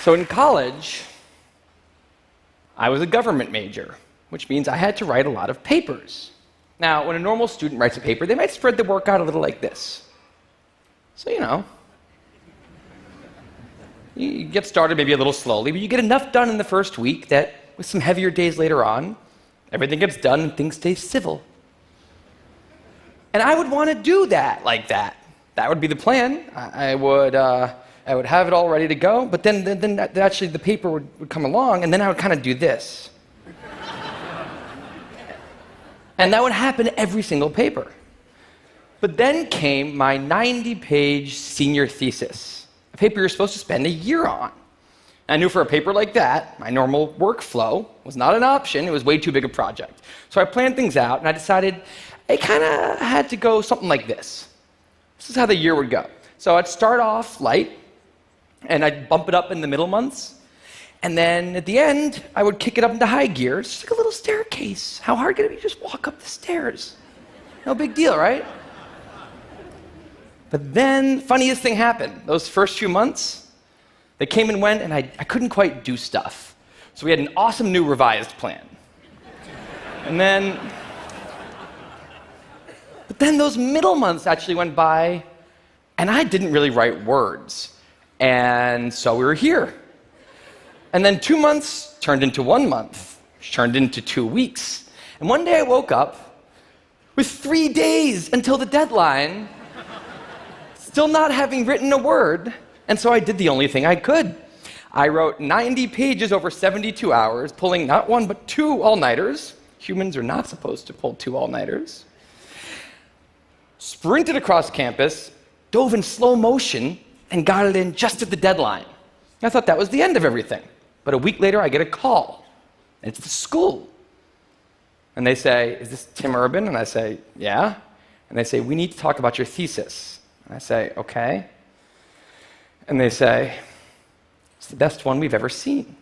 So in college, I was a government major, which means I had to write a lot of papers. Now, when a normal student writes a paper, they might spread the work out a little like this. So, you get started maybe a little slowly, but you get enough done in the first week that with some heavier days later on, everything gets done and things stay civil. And I would want to do that like that. That would be the plan. I would have it all ready to go, but then actually the paper would come along, and then I would kind of do this. And that would happen every single paper. But then came my 90-page senior thesis, a paper you're supposed to spend a year on. I knew for a paper like that, my normal workflow was not an option. It was way too big a project. So I planned things out, and I decided I kind of had to go something like this. This is how the year would go. So I'd start off light, and I'd bump it up in the middle months. And then at the end, I would kick it up into high gear. It's just like a little staircase. How hard could it be to just walk up the stairs? No big deal, right? But then, funniest thing happened. Those first few months, they came and went, and I couldn't quite do stuff. So we had an awesome new revised plan. But then those middle months actually went by, and I didn't really write words. And so we were here. And then 2 months turned into 1 month, which turned into 2 weeks. And one day I woke up with 3 days until the deadline, still not having written a word, and so I did the only thing I could. I wrote 90 pages over 72 hours, pulling not one but 2 all-nighters. Humans are not supposed to pull 2 all-nighters. Sprinted across campus, dove in slow motion, and got it in just at the deadline. I thought that was the end of everything. But a week later, I get a call. And it's the school. And they say, "Is this Tim Urban?" And I say, "Yeah." And they say, "We need to talk about your thesis." And I say, "Okay." And they say, "It's the best one we've ever seen."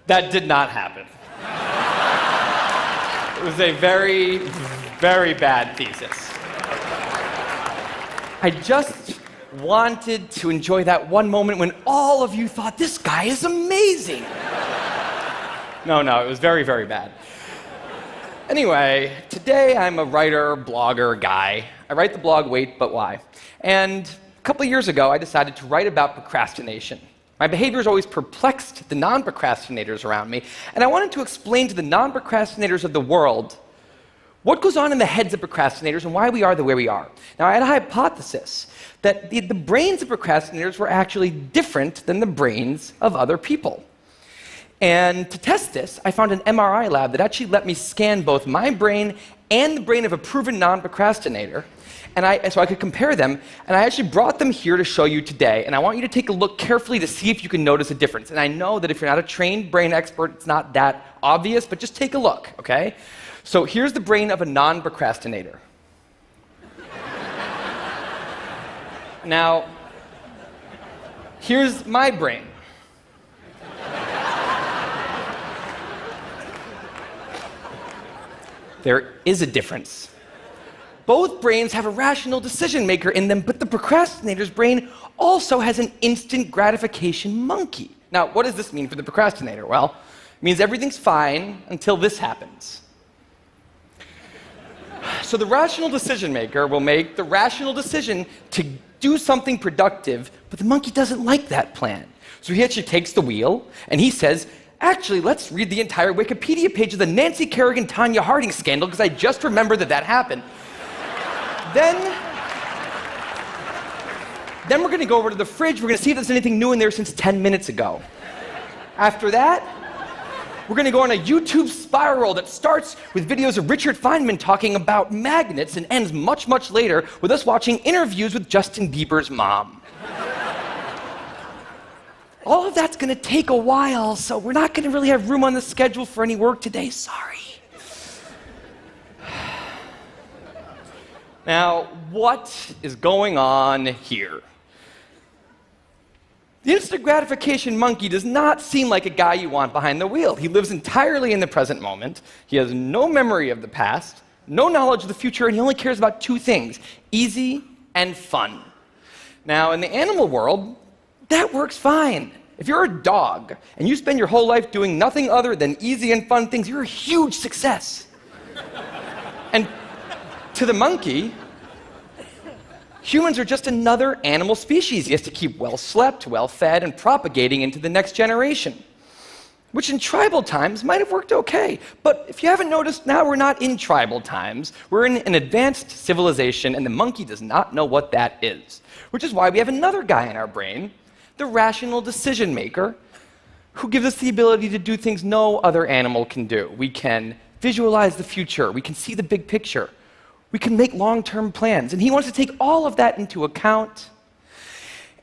That did not happen. It was a very, very bad thesis. I just wanted to enjoy that one moment when all of you thought, "This guy is amazing." No, it was very, very bad. Anyway, today I'm a writer, blogger guy. I write the blog Wait, But Why? And a couple of years ago, I decided to write about procrastination. My behavior has always perplexed the non-procrastinators around me, and I wanted to explain to the non-procrastinators of the world what goes on in the heads of procrastinators and why we are the way we are. Now, I had a hypothesis that the brains of procrastinators were actually different than the brains of other people. And to test this, I found an MRI lab that actually let me scan both my brain and the brain of a proven non-procrastinator, so I could compare them, and I actually brought them here to show you today, and I want you to take a look carefully to see if you can notice a difference. And I know that if you're not a trained brain expert, it's not that obvious, but just take a look, okay? So here's the brain of a non-procrastinator. Now, here's my brain. There is a difference. Both brains have a rational decision maker in them, but the procrastinator's brain also has an instant gratification monkey. Now, what does this mean for the procrastinator? Well, it means everything's fine until this happens. So the rational decision maker will make the rational decision to do something productive, but the monkey doesn't like that plan. So he actually takes the wheel, and he says, "Actually, let's read the entire Wikipedia page of the Nancy Kerrigan-Tanya Harding scandal, because I just remembered that happened. Then we're going to go over to the fridge. We're going to see if there's anything new in there since 10 minutes ago. After that, we're going to go on a YouTube spiral that starts with videos of Richard Feynman talking about magnets and ends much, much later with us watching interviews with Justin Bieber's mom. All of that's going to take a while, so we're not going to really have room on the schedule for any work today. Sorry. Now, what is going on here? The instant gratification monkey does not seem like a guy you want behind the wheel. He lives entirely in the present moment. He has no memory of the past, no knowledge of the future, and he only cares about two things: easy and fun. Now, in the animal world, that works fine. If you're a dog and you spend your whole life doing nothing other than easy and fun things, you're a huge success. And to the monkey, humans are just another animal species he has to keep well slept, well fed, and propagating into the next generation, which in tribal times might have worked okay. But if you haven't noticed, now we're not in tribal times. We're in an advanced civilization, and the monkey does not know what that is, which is why we have another guy in our brain, the rational decision maker, who gives us the ability to do things no other animal can do. We can visualize the future. We can see the big picture. We can make long-term plans. And he wants to take all of that into account.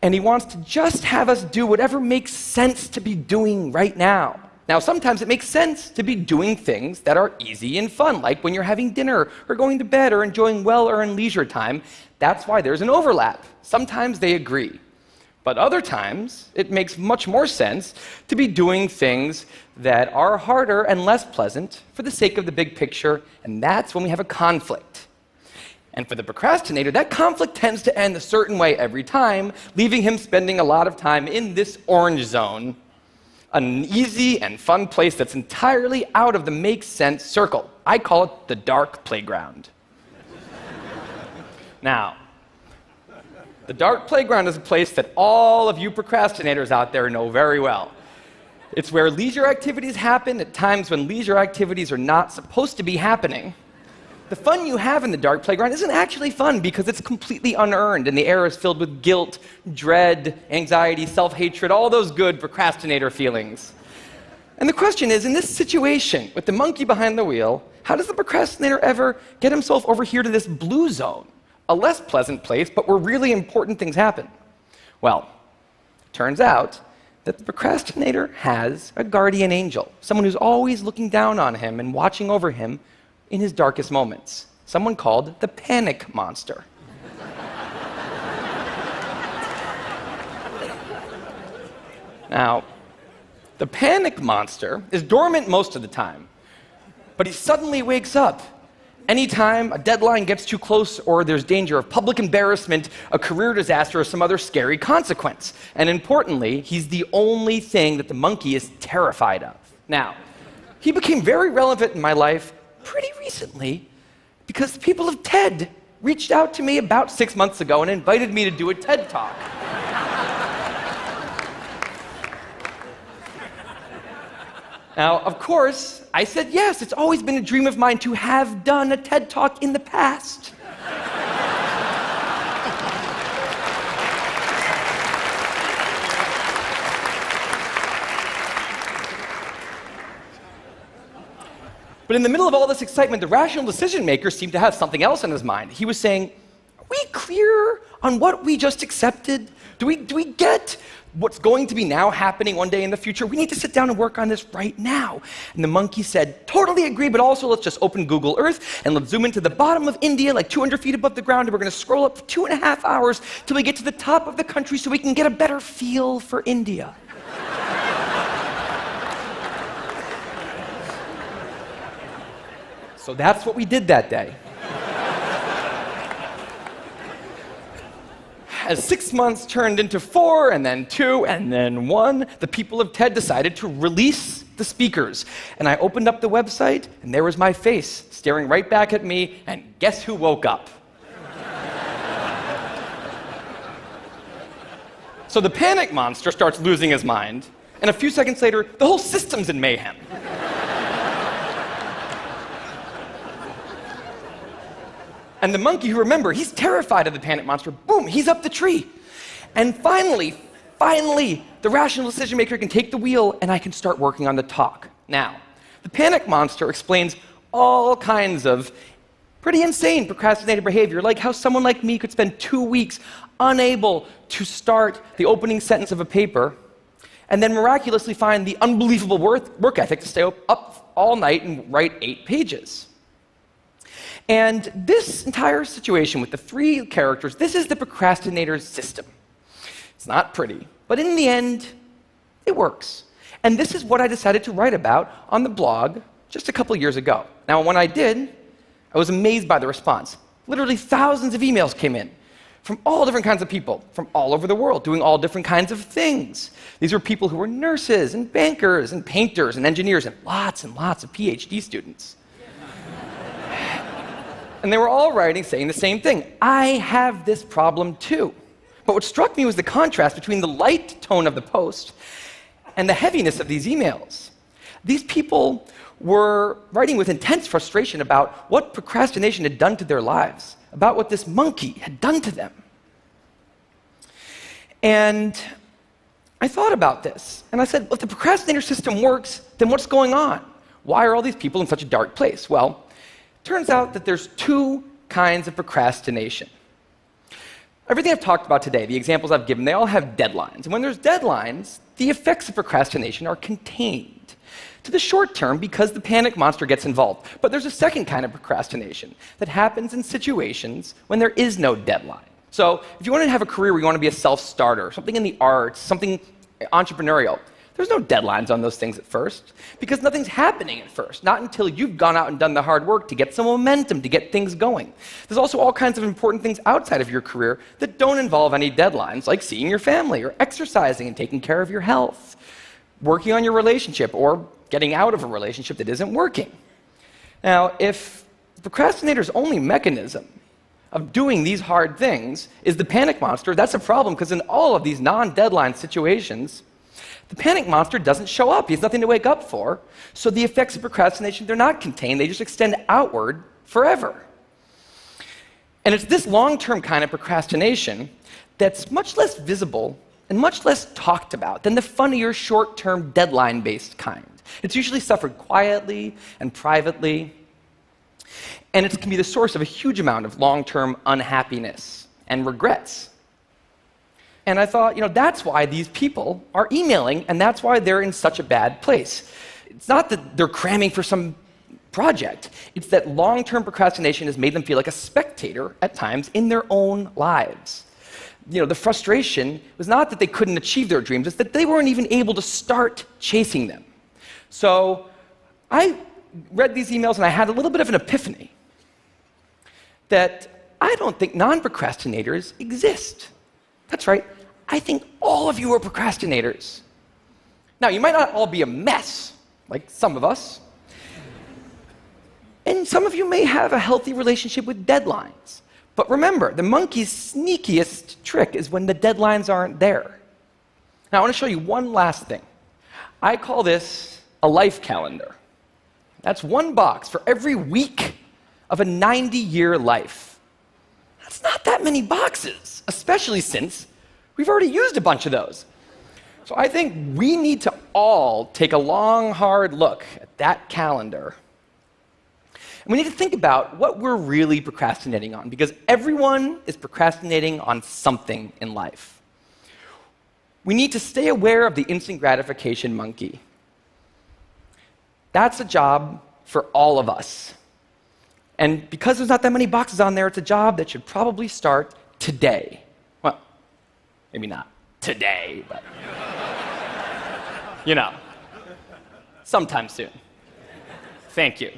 And he wants to just have us do whatever makes sense to be doing right now. Now, sometimes it makes sense to be doing things that are easy and fun, like when you're having dinner or going to bed or enjoying well-earned leisure time. That's why there's an overlap. Sometimes they agree. But other times, it makes much more sense to be doing things that are harder and less pleasant for the sake of the big picture, and that's when we have a conflict. And for the procrastinator, that conflict tends to end a certain way every time, leaving him spending a lot of time in this orange zone, an easy and fun place that's entirely out of the make sense circle. I call it the dark playground. Now, the dark playground is a place that all of you procrastinators out there know very well. It's where leisure activities happen at times when leisure activities are not supposed to be happening. The fun you have in the dark playground isn't actually fun because it's completely unearned, and the air is filled with guilt, dread, anxiety, self-hatred, all those good procrastinator feelings. And the question is, in this situation, with the monkey behind the wheel, how does the procrastinator ever get himself over here to this blue zone? A less pleasant place, but where really important things happen. Well, it turns out that the procrastinator has a guardian angel, someone who's always looking down on him and watching over him in his darkest moments, someone called the panic monster. Now, the panic monster is dormant most of the time, but he suddenly wakes up anytime a deadline gets too close or there's danger of public embarrassment, a career disaster, or some other scary consequence. And importantly, he's the only thing that the monkey is terrified of. Now, he became very relevant in my life pretty recently because the people of TED reached out to me about 6 months ago and invited me to do a TED Talk. Now, of course, I said yes. It's always been a dream of mine to have done a TED Talk in the past. But in the middle of all this excitement, the rational decision maker seemed to have something else on his mind. He was saying, are we clear on what we just accepted? Do we get what's going to be now happening one day in the future? We need to sit down and work on this right now. And the monkey said, totally agree, but also let's just open Google Earth and let's zoom into the bottom of India, like 200 feet above the ground, and we're going to scroll up for 2.5 hours till we get to the top of the country so we can get a better feel for India. So that's what we did that day. As 6 months turned into 4, and then 2, and then 1, the people of TED decided to release the speakers. And I opened up the website, and there was my face staring right back at me, and guess who woke up? So the panic monster starts losing his mind, and a few seconds later, the whole system's in mayhem. And the monkey, who, remember, he's terrified of the panic monster, boom, he's up the tree. And finally, the rational decision maker can take the wheel and I can start working on the talk. Now, the panic monster explains all kinds of pretty insane procrastinator behavior, like how someone like me could spend 2 weeks unable to start the opening sentence of a paper and then miraculously find the unbelievable work ethic to stay up all night and write 8 pages. And this entire situation with the 3 characters, this is the procrastinator's system. It's not pretty, but in the end, it works. And this is what I decided to write about on the blog just a couple years ago. Now, when I did, I was amazed by the response. Literally thousands of emails came in from all different kinds of people, from all over the world, doing all different kinds of things. These were people who were nurses and bankers and painters and engineers and lots of PhD students. And they were all writing saying the same thing. I have this problem too. But what struck me was the contrast between the light tone of the post and the heaviness of these emails. These people were writing with intense frustration about what procrastination had done to their lives, about what this monkey had done to them. And I thought about this, and I said, if the procrastinator system works, then what's going on? Why are all these people in such a dark place? Well, it turns out that there's two kinds of procrastination. Everything I've talked about today, the examples I've given, they all have deadlines. And when there's deadlines, the effects of procrastination are contained to the short term because the panic monster gets involved. But there's a second kind of procrastination that happens in situations when there is no deadline. So if you want to have a career where you want to be a self-starter, something in the arts, something entrepreneurial, there's no deadlines on those things at first because nothing's happening at first, not until you've gone out and done the hard work to get some momentum, to get things going. There's also all kinds of important things outside of your career that don't involve any deadlines, like seeing your family or exercising and taking care of your health, working on your relationship, or getting out of a relationship that isn't working. Now, if the procrastinator's only mechanism of doing these hard things is the panic monster, that's a problem because in all of these non-deadline situations, the panic monster doesn't show up. He has nothing to wake up for. So the effects of procrastination, they're not contained. They just extend outward forever. And it's this long-term kind of procrastination that's much less visible and much less talked about than the funnier, short-term, deadline-based kind. It's usually suffered quietly and privately, and it can be the source of a huge amount of long-term unhappiness and regrets. And I thought, that's why these people are emailing, and that's why they're in such a bad place. It's not that they're cramming for some project. It's that long-term procrastination has made them feel like a spectator at times in their own lives. The frustration was not that they couldn't achieve their dreams, it's that they weren't even able to start chasing them. So I read these emails and I had a little bit of an epiphany that I don't think non-procrastinators exist. That's right, I think all of you are procrastinators. Now, you might not all be a mess, like some of us, and some of you may have a healthy relationship with deadlines. But remember, the monkey's sneakiest trick is when the deadlines aren't there. Now, I want to show you one last thing. I call this a life calendar. That's one box for every week of a 90-year life. That's not that many boxes, especially since we've already used a bunch of those. So I think we need to all take a long, hard look at that calendar. And we need to think about what we're really procrastinating on, because everyone is procrastinating on something in life. We need to stay aware of the instant gratification monkey. That's a job for all of us. And because there's not that many boxes on there, it's a job that should probably start today. Well, maybe not today, but sometime soon. Thank you.